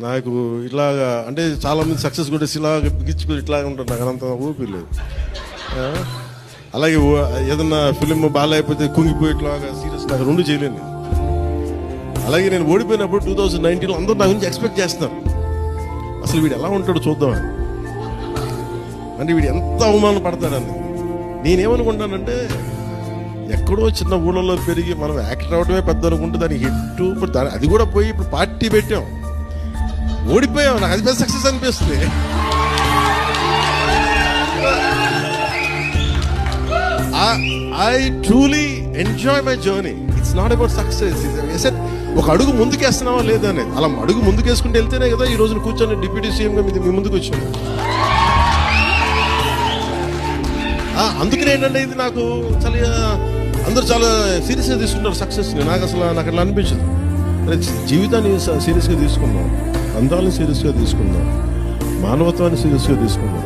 నాకు ఇట్లాగా అంటే చాలామంది సక్సెస్ కూడా ఇలాగ బిగించుకుని ఇట్లాగా ఉంటారు, నాకు అంత ఊపి లేదు. అలాగే ఏదన్నా ఫిలిం బాగాలేకపోతే కుంగిపోయి ఇట్లాగా సీరియస్ నాకు రెండు చేయలేను నేను. అలాగే నేను ఓడిపోయినప్పుడు 2019లో అందరూ నా గురించి ఎక్స్పెక్ట్ చేస్తున్నారు, అసలు వీడు ఎలా ఉంటాడో చూద్దామని. అంటే వీడు ఎంత అవమానం పడతాడని. నేనేమనుకుంటానంటే ఎక్కడో చిన్న ఊళ్ళలో పెరిగి మనం యాక్టర్ అవడమే పెద్ద అనుకుంటే దానికి హిట్, ఇప్పుడు అది కూడా పోయి ఇప్పుడు పార్టీ పెట్టాం, ఓడిపోయాం, నాకు అది పెద్ద సక్సెస్ అనిపిస్తుంది. I truly enjoy my journey. It's not about success. ఒక అడుగు ముందుకేస్తున్నావా లేదా అనేది. అలా అడుగు ముందుకేసుకుంటూ వెళ్తేనే కదా ఈ రోజున కూర్చొని డిప్యూటీ సీఎంగా మీ ముందుకు వచ్చాను. అందుకనే ఏంటంటే ఇది నాకు అందరూ చాలా సీరియస్గా తీసుకుంటారు సక్సెస్ని. నాకు అట్లా అనిపించదు. జీవితాన్ని సీరియస్గా తీసుకుందాం, అందాలను సీరియస్గా తీసుకుందాం, మానవత్వాన్ని సీరియస్గా తీసుకుందాం.